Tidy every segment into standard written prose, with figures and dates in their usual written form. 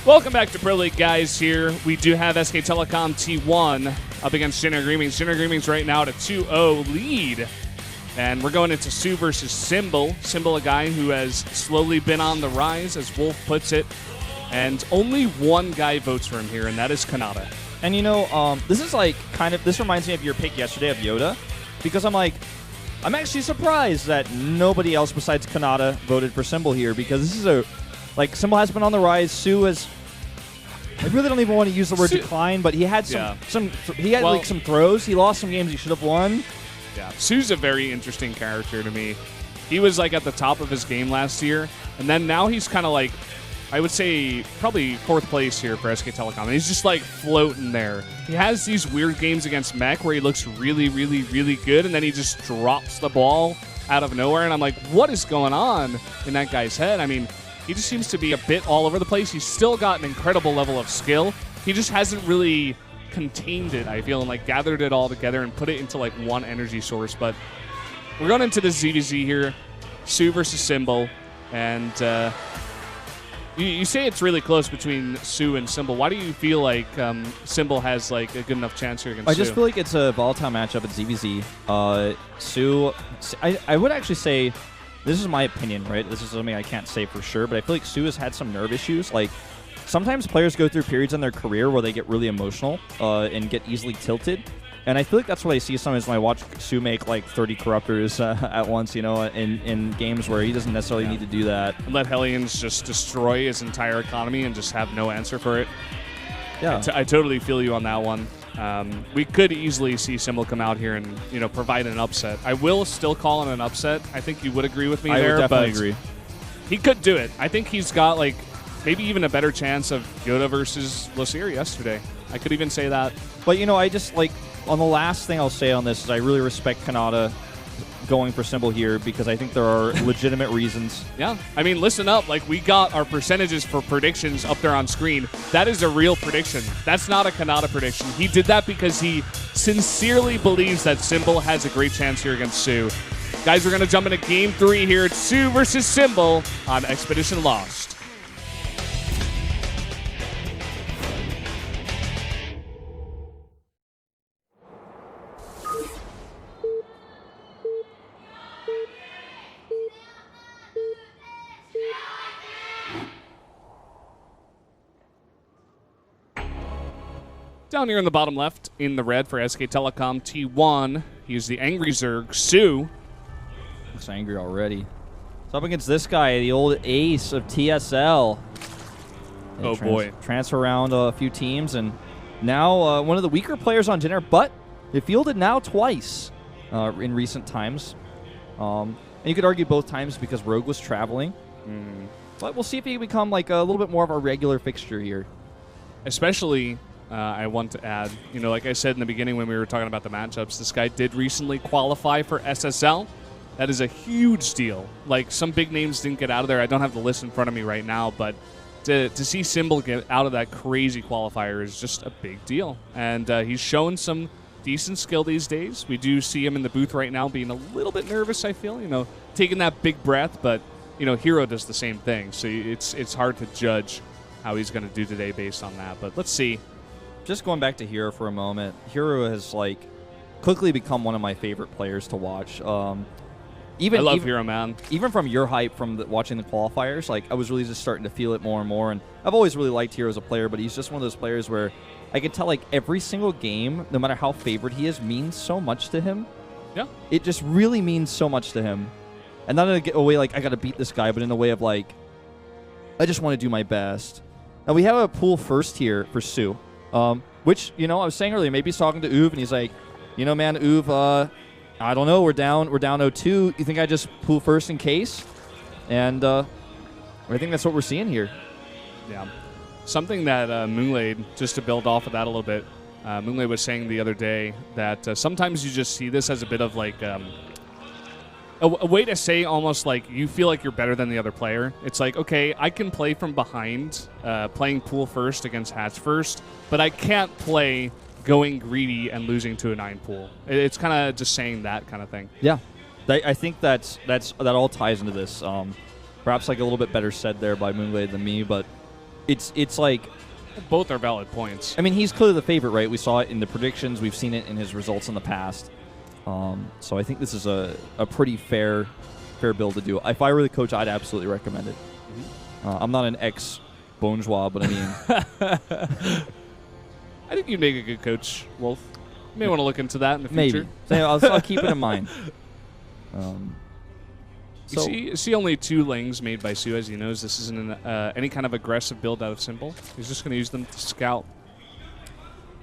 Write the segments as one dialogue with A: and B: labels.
A: Welcome back to Pro League, guys. Here we do have SK Telecom T1 up against Jenner Greamings. Jenner Greamings right now at a 2-0 lead. And we're going into soO versus soO. soO, a guy who has slowly been on the rise, as Wolf puts it. And only one guy votes for him here, and that is Kanata.
B: And you know, this is like this reminds me of your pick yesterday of Yoda, because I'm actually surprised that nobody else besides Kanata voted for soO here, because this is soO has been on the rise. soO has, I really don't even want to use the word decline, but he had some throws. He lost some games he should have won.
A: Yeah, soO's a very interesting character to me. He was like at the top of his game last year, and then now he's kind of like, I would say probably 4th place here for SK Telecom. And he's just like floating there. He has these weird games against Mech where he looks really, really, really good, and then he just drops the ball out of nowhere. And I'm like, what is going on in that guy's head? I mean, he just seems to be a bit all over the place. He's still got an incredible level of skill. He just hasn't really contained it, I feel, and like gathered it all together and put it into like one energy source. But we're going into the ZVZ here, soO versus soO, and you say it's really close between soO and soO. Why do you feel like soO has like a good enough chance here against soO?
B: I just feel like it's a volatile matchup at ZVZ. soO, I would actually say, this is my opinion, right? This is something I can't say for sure, but I feel like soO has had some nerve issues. Like, sometimes players go through periods in their career where they get really emotional and get easily tilted. And I feel like that's what I see sometimes when I watch soO make like 30 corruptors at once, you know, in games where he doesn't necessarily need to do that.
A: Let Hellions just destroy his entire economy and just have no answer for it.
B: Yeah,
A: I totally feel you on that one. We could easily see soO come out here and, you know, provide an upset. I will still call it an upset. I think you would agree with me there.
B: I would definitely agree.
A: He could do it. I think he's got like maybe even a better chance of Yoda versus Losir yesterday. I could even say that.
B: But, you know, I just like, on the last thing I'll say on this is I really respect Kanata going for soO here, because I think there are legitimate reasons.
A: Yeah. I mean, listen up. Like, we got our percentages for predictions up there on screen. That is a real prediction. That's not a Kanata prediction. He did that because he sincerely believes that soO has a great chance here against soO. Guys, we're going to jump into Game 3 here. It's soO versus soO on Expedition Lost. Down here in the bottom left, in the red for SK Telecom T1, he's the Angry Zerg, soO.
B: Looks angry already. It's up against this guy, the old ace of TSL.
A: Oh boy.
B: Transfer around a few teams, and now one of the weaker players on Jenner, but they fielded now twice in recent times. And you could argue both times because Rogue was traveling. But we'll see if he can become like a little bit more of a regular fixture here.
A: Especially, I want to add, you know, like I said in the beginning when we were talking about the matchups, this guy did recently qualify for SSL. That is a huge deal. Like, some big names didn't get out of there. I don't have the list in front of me right now, but to see soO get out of that crazy qualifier is just a big deal. And he's shown some decent skill these days. We do see him in the booth right now being a little bit nervous, I feel, you know, taking that big breath, but, you know, Hero does the same thing. So it's hard to judge how he's going to do today based on that. But let's see.
B: Just going back to Hero for a moment, Hero has like quickly become one of my favorite players to watch. I love Hero, man. Even from your hype from watching the qualifiers, like I was really just starting to feel it more and more. And I've always really liked Hero as a player, but he's just one of those players where I can tell like every single game, no matter how favored he is, means so much to him.
A: Yeah.
B: It just really means so much to him. And not in a way like I got to beat this guy, but in a way of like I just want to do my best. Now we have a pool first here for soO. Which, you know, I was saying earlier, maybe he's talking to Uv, and he's like, you know, man, Uv, I don't know, we're down 0-2. You think I just pool first in case? And I think that's what we're seeing here.
A: Yeah. Something that Moonglade, just to build off of that a little bit, Moonglade was saying the other day that sometimes you just see this as a bit of like a way to say almost like you feel like you're better than the other player. It's like, okay, I can play from behind, playing pool first against hatch first, but I can't play going greedy and losing to a 9 pool. It's kind of just saying that kind of thing.
B: Yeah, I think that all ties into this. Perhaps like a little bit better said there by Moonglade than me, but it's like,
A: Both are valid points.
B: I mean, he's clearly the favorite, right? We saw it in the predictions. We've seen it in his results in the past. So I think this is a pretty fair build to do. If I were the coach, I'd absolutely recommend it. I'm not an ex-Bonjour, but I mean...
A: I think you'd make a good coach, Wolf. You may want to look into that in the future.
B: Maybe. So I'll keep it in mind.
A: You see only 2 lings made by soO, as he knows. This isn't any kind of aggressive build out of Symbol. He's just going to use them to scout.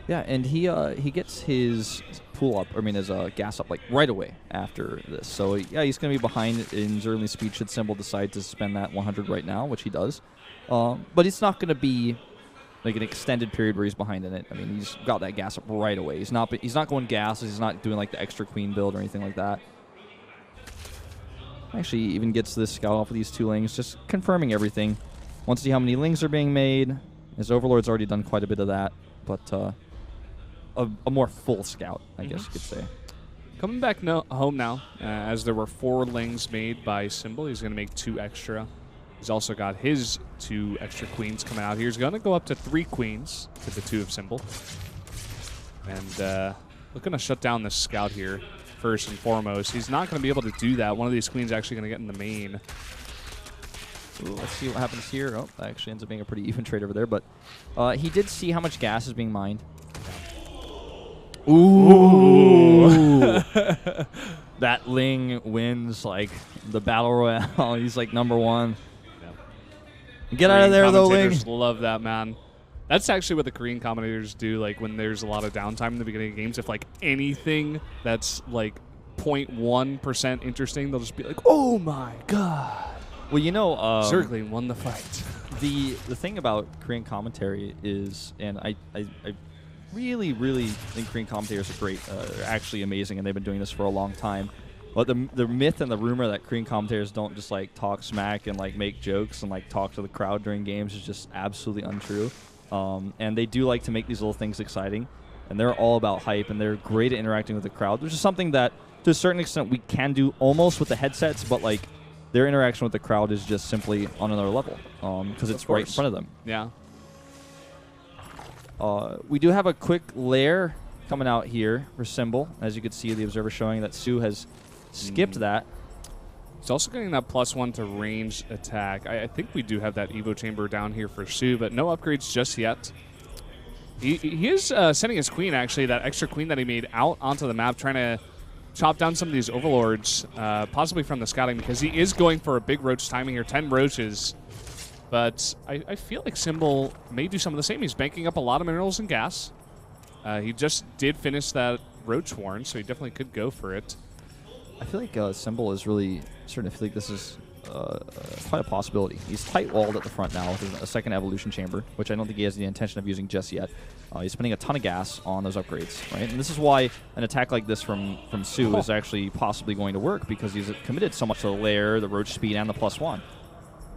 B: Yeah, and he gets his pool up, his gas up like right away after this. So yeah, he's going to be behind in Zerling's speed should Symbol decide to spend that 100 right now, which he does. But it's not going to be like an extended period where he's behind in it. I mean, he's got that gas up right away. He's not going gases. He's not doing like the extra queen build or anything like that. Actually, even gets this scout off with these 2 lings, just confirming everything. Wants to see how many lings are being made. His Overlord's already done quite a bit of that, but a more full scout, I guess you could say.
A: Coming back home now, as there were 4 lings made by Symbol. He's going to make 2 extra. He's also got his 2 extra queens coming out here. He's going to go up to 3 queens to the 2 of Symbol. And looking to shut down this scout here first and foremost. He's not going to be able to do that. One of these queens actually going to get in the main.
B: Ooh, let's see what happens here. Oh, that actually ends up being a pretty even trade over there. But he did see how much gas is being mined. Ooh. That Ling wins like the battle royale. He's like #1. Yeah. Get out of there, though, Ling.
A: Love that, man. That's actually what the Korean commentators do. Like when there's a lot of downtime in the beginning of games, if like anything that's like 0.1% interesting, they'll just be like, "Oh my god!"
B: Well, you know,
A: Zergling won the fight.
B: The thing about Korean commentary is, and I really think Korean commentators are great. They're actually amazing, and they've been doing this for a long time. But the myth and the rumor that Korean commentators don't just like talk smack and like make jokes and like talk to the crowd during games is just absolutely untrue. And they do like to make these little things exciting, and they're all about hype, and they're great at interacting with the crowd, which is something that to a certain extent we can do almost with the headsets, but like their interaction with the crowd is just simply on another level because it's right in front of them.
A: Yeah.
B: We do have a quick lair coming out here for Symbol. As you can see, the observer showing that soO has skipped that.
A: He's also getting that +1 to range attack. I think we do have that Evo chamber down here for soO, but no upgrades just yet. He is sending his queen, actually, that extra queen that he made out onto the map, trying to chop down some of these overlords, possibly from the scouting, because he is going for a big roach timing here, 10 roaches. But I feel like Symbol may do some of the same. He's banking up a lot of minerals and gas. He just did finish that roach warren, so he definitely could go for it.
B: I feel like Symbol is really starting to feel like this is quite a possibility. He's tight-walled at the front now with a second evolution chamber, which I don't think he has the intention of using just yet. He's spending a ton of gas on those upgrades, right? And this is why an attack like this from soO is actually possibly going to work, because he's committed so much to the lair, the roach speed, and the +1.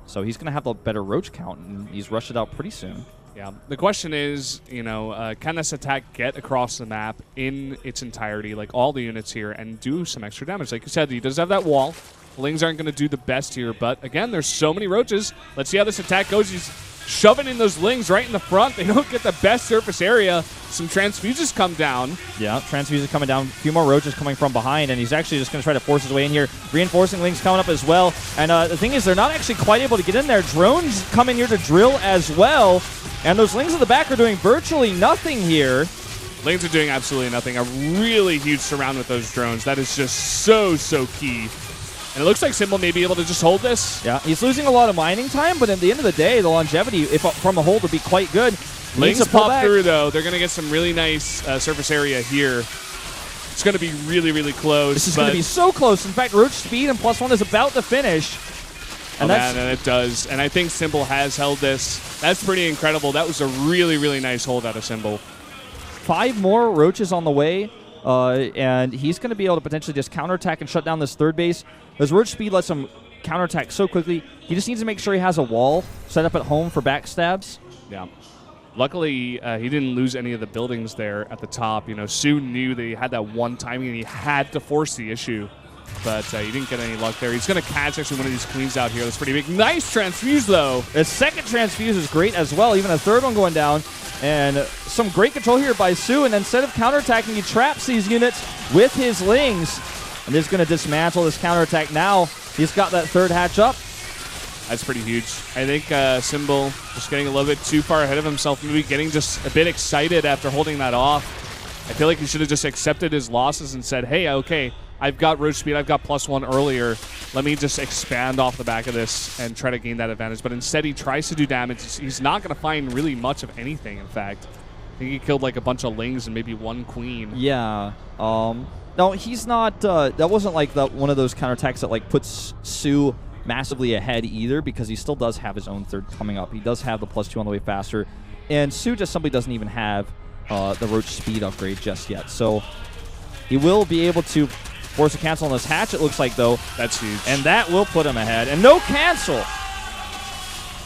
B: So he's going to have the better roach count, and he's rushed it out pretty soon.
A: Yeah. The question is, you know, can this attack get across the map in its entirety, like all the units here, and do some extra damage? Like you said, he does have that wall. Lings aren't going to do the best here, but again, there's so many roaches. Let's see how this attack goes. He's shoving in those lings right in the front. They don't get the best surface area. Some transfuses come down.
B: Yeah, transfuses coming down. A few more roaches coming from behind, and he's actually just going to try to force his way in here. Reinforcing lings coming up as well. And the thing is, they're not actually quite able to get in there. Drones come in here to drill as well. And those lings at the back are doing virtually nothing here.
A: Lings are doing absolutely nothing. A really huge surround with those drones. That is just so key. And it looks like Symbol may be able to just hold this.
B: Yeah, he's losing a lot of mining time, but at the end of the day, the longevity from a hold would be quite good.
A: Lings pop through, though. They're going to get some really nice surface area here. It's going to be really close.
B: This is going to be so close. In fact, roach speed and +1 is about to finish.
A: And and it does. And I think Symbol has held this. That's pretty incredible. That was a really nice hold out of Symbol.
B: 5 more roaches on the way, and he's going to be able to potentially just counterattack and shut down this third base. His roach speed lets him counterattack so quickly. He just needs to make sure he has a wall set up at home for backstabs.
A: Yeah. Luckily, he didn't lose any of the buildings there at the top. You know, soO knew that he had that one timing, and he had to force the issue. but he didn't get any luck there. He's going to catch actually one of these queens out here. That's pretty big. Nice transfuse, though.
B: His second transfuse is great as well. Even a third one going down. And some great control here by soO. And instead of counterattacking, he traps these units with his lings. And is going to dismantle this counterattack now. He's got that third hatch up.
A: That's pretty huge. I think Symbol just getting a little bit too far ahead of himself, maybe getting just a bit excited after holding that off. I feel like he should have just accepted his losses and said, hey, okay, I've got roach speed, I've got +1 earlier. Let me just expand off the back of this and try to gain that advantage. But instead, he tries to do damage. He's not going to find really much of anything, in fact. I think he killed like a bunch of lings and maybe one queen.
B: Yeah. No, he's not. That wasn't like one of those counterattacks that like puts soO massively ahead either, because he still does have his own third coming up. He does have the +2 on the way faster, and soO just simply doesn't even have the roach speed upgrade just yet. So he will be able to force a cancel on this hatch, it looks like, though.
A: That's huge.
B: And that will put him ahead. And no cancel.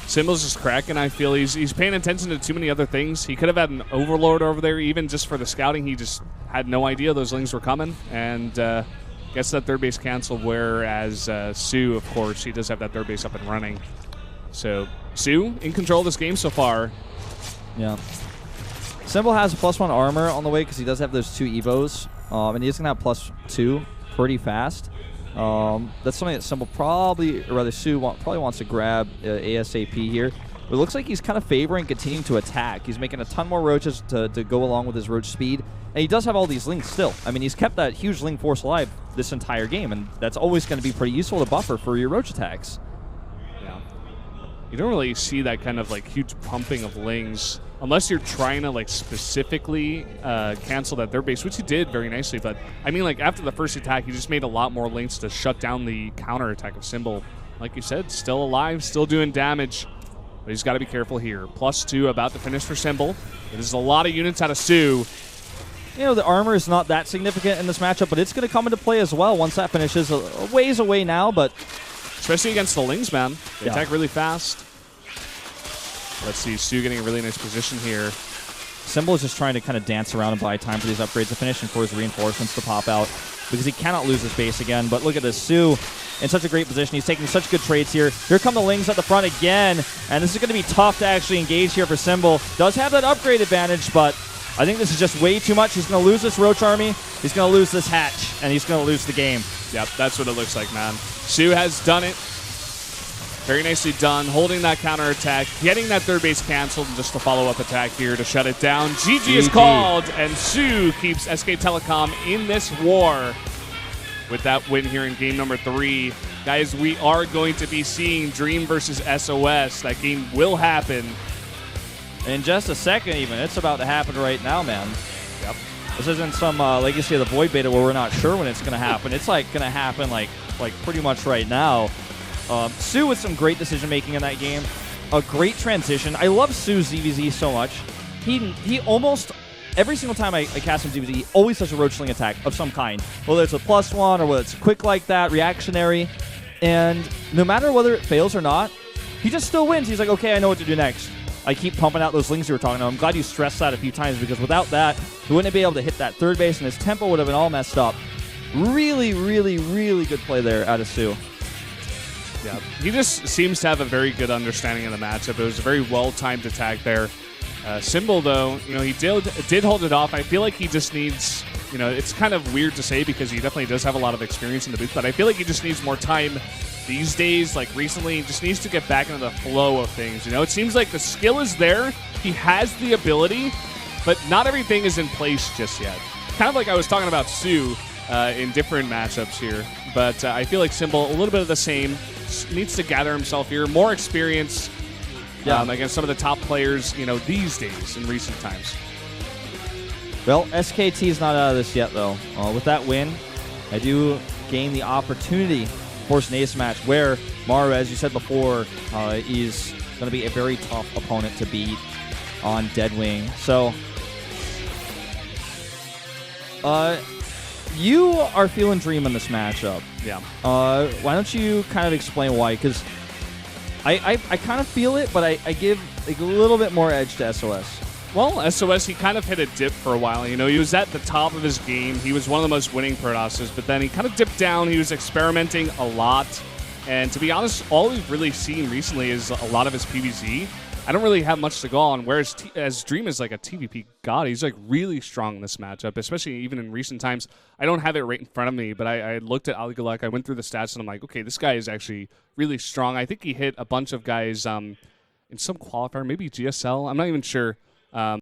A: Symbol's just cracking, I feel. He's paying attention to too many other things. He could have had an Overlord over there, even just for the scouting. He just had no idea those lings were coming, and gets that third base canceled, whereas soO, of course, he does have that third base up and running. So soO in control of this game so far.
B: Yeah. Symbol has a +1 armor on the way because he does have those 2 Evos, and he is going to have +2 pretty fast. That's something that Symbol probably, or rather soO, probably wants to grab ASAP here. But it looks like he's kind of favoring continuing to attack. He's making a ton more roaches to go along with his roach speed. And he does have all these lings still. I mean, he's kept that huge ling force alive this entire game, and that's always going to be pretty useful to buffer for your roach attacks.
A: Yeah. You don't really see that kind of like huge pumping of lings unless you're trying to like specifically cancel that third base, which he did very nicely. But I mean, like after the first attack, he just made a lot more lings to shut down the counter attack of Symbol. Like you said, still alive, still doing damage. But he's got to be careful here. +2 about to finish for Symbol. There's a lot of units out of soO.
B: You know, the armor is not that significant in this matchup, but it's going to come into play as well once that finishes. A ways away now, but...
A: Especially against the lings, man. They attack really fast. Let's see, soO getting a really nice position here.
B: Symbol is just trying to kind of dance around and buy time for these upgrades to finish and for his reinforcements to pop out, because he cannot lose his base again. But look at this, soO in such a great position. He's taking such good trades here. Here come the lings at the front again, and this is going to be tough to actually engage here for Symbol. Does have that upgrade advantage, but I think this is just way too much. He's going to lose this roach army, he's going to lose this hatch, and he's going to lose the game.
A: Yep, that's what it looks like, man. soO has done it. Very nicely done, holding that counter attack, getting that third base canceled, and just a follow-up attack here to shut it down. GG is called, and soO keeps SK Telecom in this war with that win here in game number 3. Guys, we are going to be seeing Dream versus SOS. That game will happen.
B: In just a second even. It's about to happen right now, man.
A: Yep.
B: This isn't some Legacy of the Void beta where we're not sure when it's going to happen. It's like going to happen like pretty much right now. soO with some great decision-making in that game. A great transition. I love soO's ZVZ so much. He almost, every single time I cast him ZVZ, he always does a roachling attack of some kind. Whether it's a +1 or whether it's quick like that, reactionary. And no matter whether it fails or not, he just still wins. He's like, okay, I know what to do next. I keep pumping out those lings you were talking about. I'm glad you stressed that a few times, because without that, he wouldn't be able to hit that third base, and his tempo would have been all messed up. Really, really, really good play there out of soO.
A: Yeah, he just seems to have a very good understanding of the matchup. It was a very well-timed attack there. Symbol, though, you know, he did hold it off. I feel like he just needs, you know, it's kind of weird to say because he definitely does have a lot of experience in the booth, but I feel like he just needs more time these days. Like recently, he just needs to get back into the flow of things. You know, it seems like the skill is there. He has the ability, but not everything is in place just yet. Kind of like I was talking about soO in different matchups here, but I feel like Symbol, a little bit of the same. Needs to gather himself here, more experience against some of the top players, you know, these days in recent times.
B: Well, SKT is not out of this yet, though. With that win, I do gain the opportunity to force an ace match where Maru, as you said before, is going to be a very tough opponent to beat on Deadwing. So, you are feeling Dream in this matchup.
A: Yeah.
B: Why don't you kind of explain why? Because I kind of feel it, but I give like a little bit more edge to SOS.
A: Well, SOS, he kind of hit a dip for a while. You know, he was at the top of his game. He was one of the most winning Protosses, but then he kind of dipped down. He was experimenting a lot. And to be honest, all we've really seen recently is a lot of his PvZ. I don't really have much to go on, whereas as Dream is like a TVP god. He's like really strong in this matchup, especially even in recent times. I don't have it right in front of me, but I looked at Aligalek. I went through the stats, and I'm like, okay, this guy is actually really strong. I think he hit a bunch of guys in some qualifier, maybe GSL. I'm not even sure.